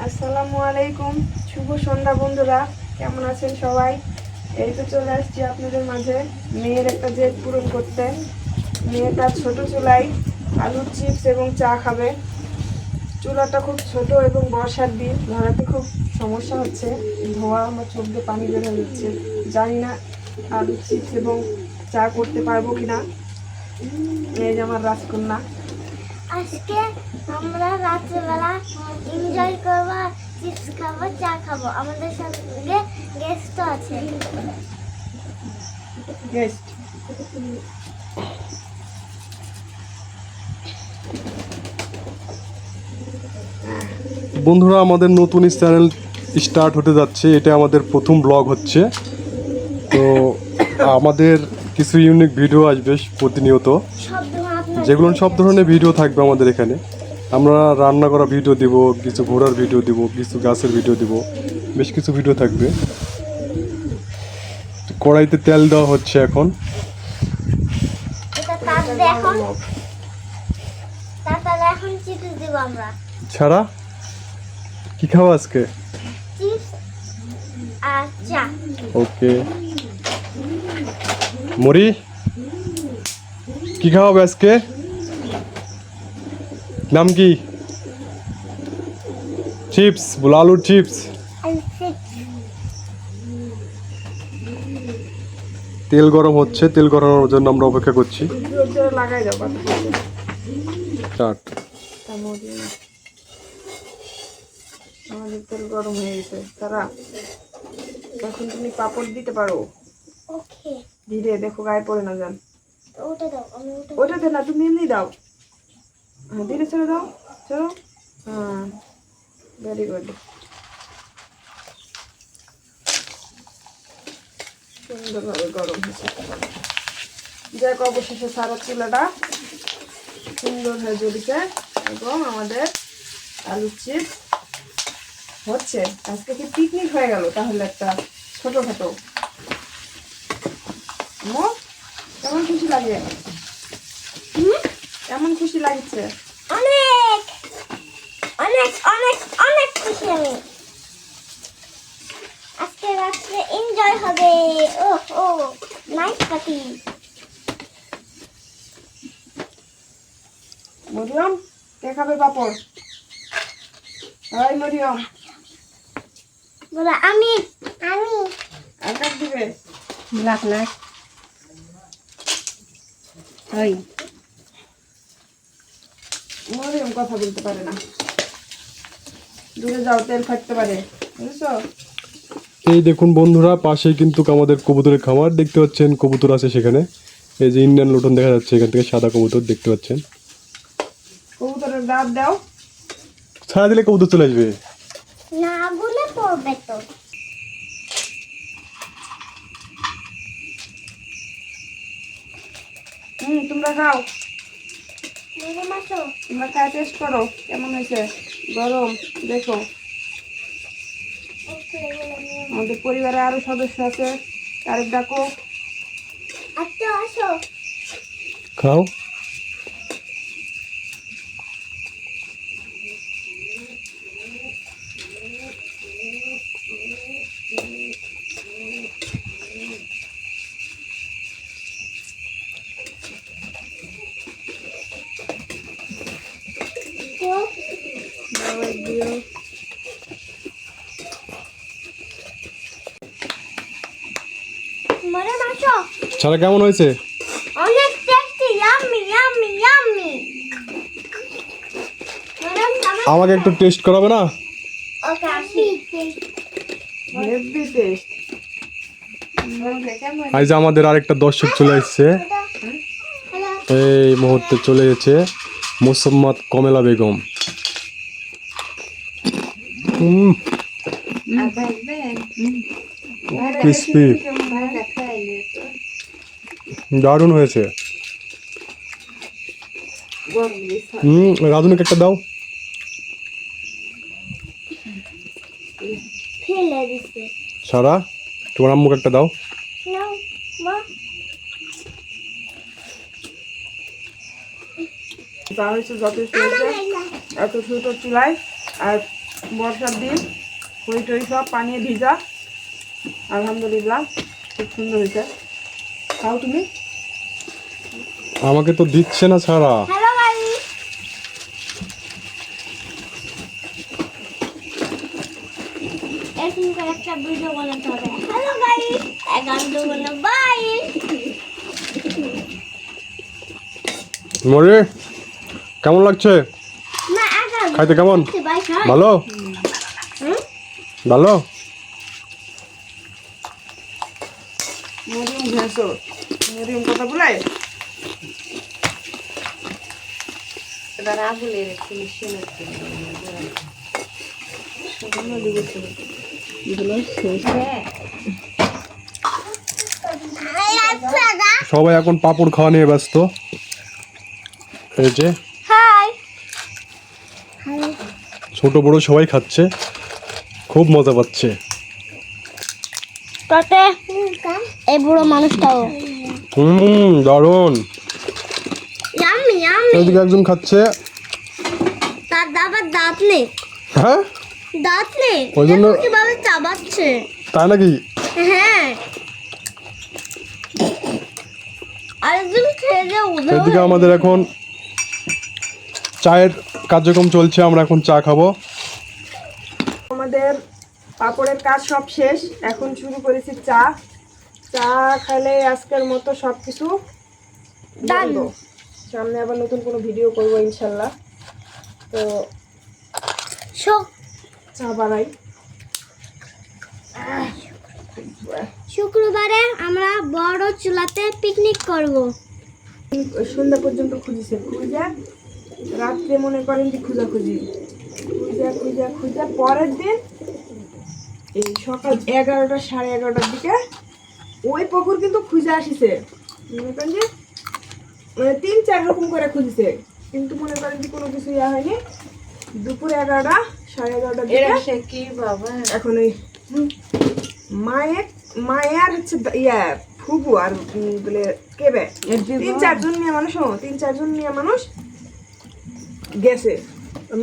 আসসালামু আলাইকুম, শুভ সন্ধ্যা বন্ধুরা। কেমন আছেন সবাই? এই তো চলে আসছি আপনাদের মাঝে মেয়ের একটা জেদ পূরণ করতে। মেয়ে তার ছোট চুলায় আলুর চিপস এবং চা খাবে। চুলাটা খুব ছোট এবং বর্ষার দিন, ধরাতে খুব সমস্যা হচ্ছে। ধোয়া আমার চোখ দিয়ে পানি বের হয়ে যাচ্ছে। জানি না আলুর চিপস এবং চা করতে পারবো কিনা। এই যে আমার রাজকন্যা। আজকে আমরা রাত্রেবেলা এনজয় করব, চিপস খাবো, চা খাবো। আমাদের সঙ্গে গেস্ট আছে। গেস্ট বন্ধুরা, আমাদের নতুন চ্যানেল স্টার্ট হতে যাচ্ছে। এটা আমাদের প্রথম ব্লগ হচ্ছে। তো আমাদের কিছু ইউনিক ভিডিও আসবে প্রতিনিয়ত, যেগুলো সব ধরনের ভিডিও থাকবে আমাদের এখানে। আমরা রান্না করা ভিডিও দিব, কিছু ঘোরার ভিডিও দিব, কিছু গাছের ভিডিও দিব, বেশ কিছু ভিডিও থাকবে। কড়াইতে তেল দেওয়া হচ্ছে এখন। এখন চিপস দিব আমরা। ছাড়া কি খাওয়া আজকে? চিপস আর চা। ওকে। মরি, কি খাওয়াবে আজকে? নাম কি? চিপস, বলো আলুর চিপস। তেল গরম হচ্ছে, তেল গরমের জন্য আমরা অপেক্ষা করছি। লাগাই দাও কথা। স্টার্ট। আমাদের তেল গরম হয়ে গেছে। তারা এখন তুমি পাপড় দিতে পারো। ওকে, ধীরে, দেখো গায়ে পড়ে না যান। ওটা দাও, আমি ওটা ওটাতে না, তুমি এমনি দাও। হ্যাঁ, ধীরে ছেড়ে দাও, চলো। হ্যাঁ, ভেরি গুড। সুন্দরভাবে গরম হয়েছে। যাক, অবশেষে সারা চুলাটা সুন্দর হয়ে জ্বলিছে এবং আমাদের আলুর চিপস হচ্ছে। আজকে কি পিকনিক হয়ে গেল তাহলে একটা ছোটখাটো। কেমন খুশি লাগে? কেমন খুশি লাগছে? অনেক অনেক অনেক অনেক খুশি আমি। আজকে রাত্রে এনজয় হবে। ও ও নাইস পার্টি। মরিয়ম, কে খাবে পাপড়? মরিয়ম, বলো আমি। আমি আর কাক দিবে? লাখ না ওই মরিয়ম কথা বলতে পারে না। দূরে যাও, তেল ফাটতে পারে, বুঝছো? এই দেখুন বন্ধুরা, পাশেই কিন্তু আমাদের কবুতরের খামার দেখতে পাচ্ছেন। কবুতর আছে সেখানে। এই যে ইন্ডিয়ান লোটন দেখা যাচ্ছে এখান থেকে, সাদা কবুতর দেখতে পাচ্ছেন। কবুতরের দাঁত দাও। ছাড়া দিলে কবুতর চলে আসবে। না গুলে পড়বে তো। তোমরা খাও। মেরে মাসো। তোমরা খায় টেস্ট করো কেমন হয়েছে। গরম, দেখো। আমাদের পরিবারে আরো সদস্য আছে, তারিখ ডাকো। আচ্ছা আসো। খাও। দিও। মেরে মাসো। ছাড়া কেমন হয়েছে? অনেক tasty, yummy yummy yummy. Madam আমাকে একটু টেস্ট করাবে না? ওকে আসি। Heavy taste. আজ আমাদের আরেকটা দর্শক চলে এসেছে। এই মুহূর্তে চলে গেছে মোসাম্মদ কমলা বেগম। ক্রিসপি, দারুণ হয়েছে। রাধুনিকে একটা দাও। ফেলে দিছে। সারা, তোমার আম্মুকে একটা দাও। নাও মা। যা হয়েছে যথেষ্ট হয়েছে। এত ছোট চুলায় আর বর্ষার দিন খই টই সব পানি ভিজা। আলহামদুলিল্লাহ খুব সুন্দর হয়েছে। খাও তুমি। আমাকে তো দিচ্ছে না ছাড়া। হ্যালো গাইস, এরকম করে একটা ভিডিও বানাতে হবে। হ্যালো গাইস, এখন তো বলো বাই। মরে কেমন লাগছে? না এখন খাইতে কেমন? বাই খাই। ভালো ভালো। মরিয়ম ঘেঁষো, মরিয়ম কথা বলে এবার আগুনের একটু মিশিয়ে নিতে সবাই এখন পাপড় খাওয়া নিয়ে ব্যস্ত। এই যে হাই। ছোট বড় সবাই খাচ্ছে, খুব মজা পাচ্ছে। তাতে এই বুড়ো মানুষটাও দারুণ। Yummy yummy. এদিকে একজন খাচ্ছে। তার আবার দাঁত নেই, হ্যাঁ দাঁত নেই, ওই জন্য দেখো কিভাবে চাবাচ্ছে। তাই নাকি? হ্যাঁ, আরেকজন খেয়ে যে উধাও এদিকে আমাদের এখন চায়ের কার্যক্রম চলছে, আমরা এখন চা খাবো। আমাদের পাপড়ের কাজ সব শেষ, এখন শুরু করেছি চা। চা খেলে আজকের মতো সব কিছু Done. সামনে আবার নতুন কোনো ভিডিও করবো ইনশাল্লাহ। তো চা বানাই। শুক্রবারে আমরা বড় চুলাতে পিকনিক করব। সন্ধ্যা পর্যন্ত খুঁজেছে, খুঁজা রাত্রে মনে করেন যে খুঁজাখুঁজি, খুঁজা পরের দিন এই সকাল 11টা 11:30টার দিকে ওই পুকুর কিন্তু খুঁজে আসিছে। মনে করেন যে মানে 3-4 রকম করে খুঁজেছে, কিন্তু মনে করেন যে কোনো কিছু ইয়া হয়নি। দুপুর 11টা 11:30টার দিকে কি বাবা এখন ওই মায়ের হচ্ছে ইয়া ফুবু আর বলে কেবে 3-4 জন নিয়ে মানুষ, 3-4 জন নিয়ে মানুষ গেছে।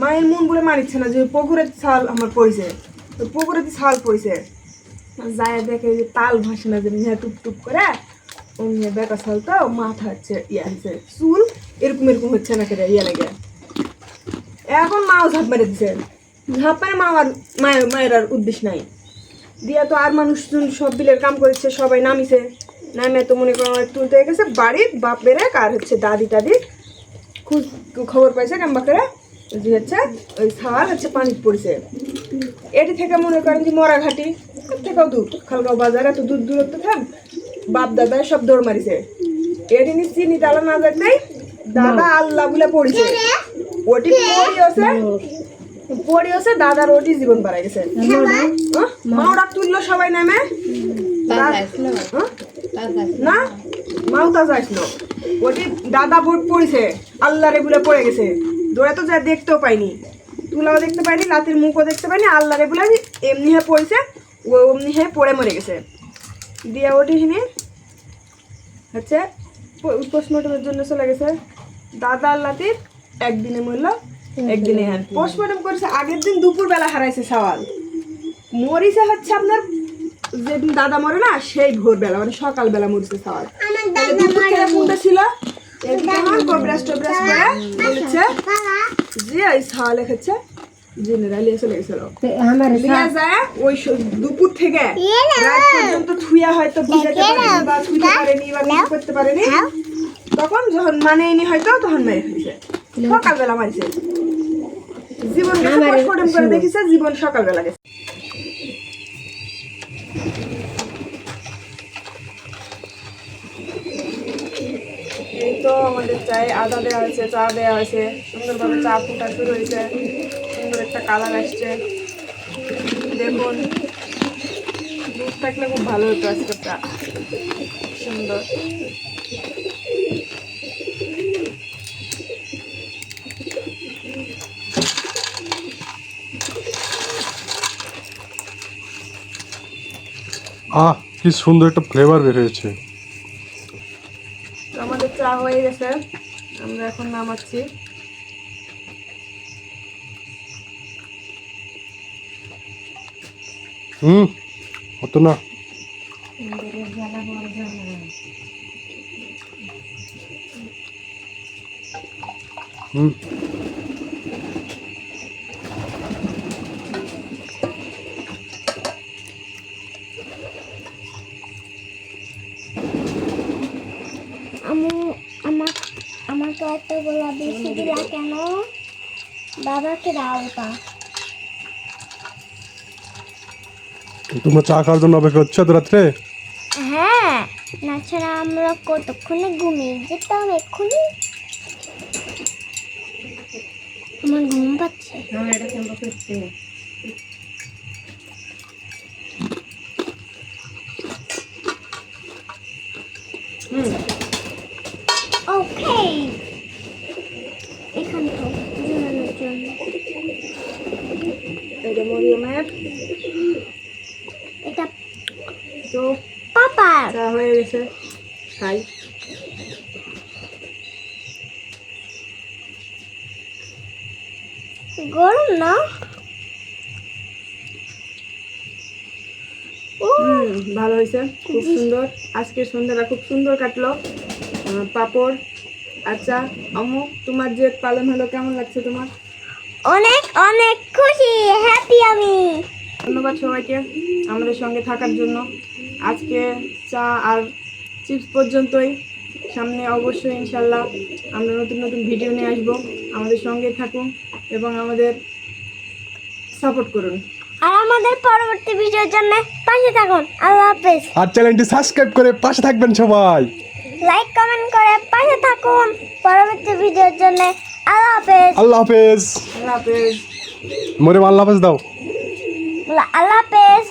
মায়ের মন বলে মানিচ্ছে না যে পুকুরের ছাল আমার পড়েছে, পুকুরের ছাল পড়েছে। যায় দেখে যে তাল ভাসে না, যে টুপ টুপ করে অমনি বেটা ছাল তো মাথা হচ্ছে ইয়া হচ্ছে চুল এরকম এরকম হচ্ছে না কেটে ইয়া লাগে। এখন মাও ঝাঁপ মেরে দিছে, ঝাঁপ মেরে মা আর মায়ের আর উদ্দেশ্য নাই দিয়া তো আর মানুষজন সব বিলের কাম করেছে, সবাই নামিছে। নামে তো মনে করো তুলতে গেছে বাড়ির বাপ বেড়ে আর হচ্ছে দাদি টাদি খবর পাইছে কাম্বা করে যে হচ্ছে ওই ছাল হচ্ছে পানি পড়েছে। এটি থেকে মনে করেন যে মরাঘাটি থেকেও দূর, খালগাঁও বাজার এত দূর দূরত্ব থাক বাপ দাদা সব দৌড় মারিছে। এটি চিনি তালা না যাইতেই দাদা আল্লাহ বলে পড়েছে, ওটি পড়িয়েছে দাদার ওটি জীবন বাড়াই গেছে। মাওরা তুললো সবাই নামে না, মাও তাজা আসলো, ওটি দাদা বোট পড়েছে আল্লাহ রে বলে পড়ে গেছে। দৌড়ে তো যা দেখতেও পাইনি, তুলাও দেখতে পাইনি, লাতির মুখও দেখতে পাইনি, আল্লাহ রে বলে এমনি হয়ে পড়েছে, ও অমনি হয়ে পড়ে মরে গেছে। দিয়ে ওটি হিনি হচ্ছে পোস্টমর্টমের জন্য চলে গেছে। দাদা আল্লাতির একদিনে মরলো, একদিনে হ্যাঁ পোস্টমর্টম করেছে। আগের দিন দুপুর বেলা হারাইছে সওয়াল, মরিছে হচ্ছে আপনার যেদিন দাদা মরে না সেই ভোরবেলা মানে সকালবেলা মরিছে সওয়াল। দুপুর থেকে ফুটে ছিল ব্রাশ টোব্রাশ করে বলেছে যে এই সওয়ালে হচ্ছে জেনারেলি চলে গেছিল। নিয়ে যায় ওই দুপুর থেকে রাত পর্যন্ত থুয়া হয়তো বুঝাতে পারেনি বা থুইতে পারেনি বা কিছু করতে পারেনি, তখন যখন মানেনি হয়তো তখন মেরে ফেলছে, সকালবেলা মারিছে। জীবন পোস্টমর্টম করে দেখিছে জীবন সকালবেলা গেছে। এই তো আমাদের চায়ে আদা দেওয়া হয়েছে, চা দেওয়া হয়েছে, সুন্দরভাবে চা ফুটা শুরু হয়েছে, সুন্দর একটা কালার আসছে। দেখুন দুধ থাকলে খুব ভালো হতো আজকের চা, সুন্দর। কি সুন্দর একটা ফ্লেভার বের হয়েছে। আমাদের চা হয়ে গেছে, আমরা এখন নামাচ্ছি। হতো না। হুম আমাকে এতগুলো বেশি দিলা কেন? বাবাকে দাও ওটা। তোমরা চা খাওয়ার জন্য অপেক্ষা হচ্ছে এত রাত্রে? হ্যাঁ, তাছাড়া আমরা কতক্ষণে ঘুমিয়ে যেতাম এক্ষুনি। আমার ঘুম পাচ্ছে। হ্যাঁ এটা কেমন করতে ওকে, এখানে তো ঝুলানোর জন্য। এটা মরিয়মের। এটা তো পাপা। চা হয়ে গেছে, খাই। গরম না? ভালো হয়েছে, খুব সুন্দর। আজকের সন্ধ্যাটা খুব সুন্দর কাটলো। পাপড়, আচ্ছা আম্মু, তোমার যে পালন হলো কেমন লাগছে তোমার? অনেক অনেক খুশি, হ্যাপি আমি। ধন্যবাদ সবাইকে আমাদের সঙ্গে থাকার জন্য। আজকে চা আর চিপস পর্যন্তই। সামনে অবশ্যই ইনশাল্লাহ আমরা নতুন নতুন ভিডিও নিয়ে আসবো। আমাদের সঙ্গে থাকুন এবং আমাদের সাপোর্ট করুন। আর আমাদের পরবর্তী ভিডিওর জন্য পাশে থাকুন। আল্লাহ হাফেজ। আর চ্যানেলটি সাবস্ক্রাইব করে পাশে থাকবেন সবাই। লাইক কমেন্ট করে পাশে থাকুন পরবর্তী ভিডিওর জন্য। আল্লাহ হাফেজ। আল্লাহ হাফেজ। আল্লাহ হাফেজ। মরিয়ম আল্লাহ হাফেজ দাও। আল্লাহ হাফেজ।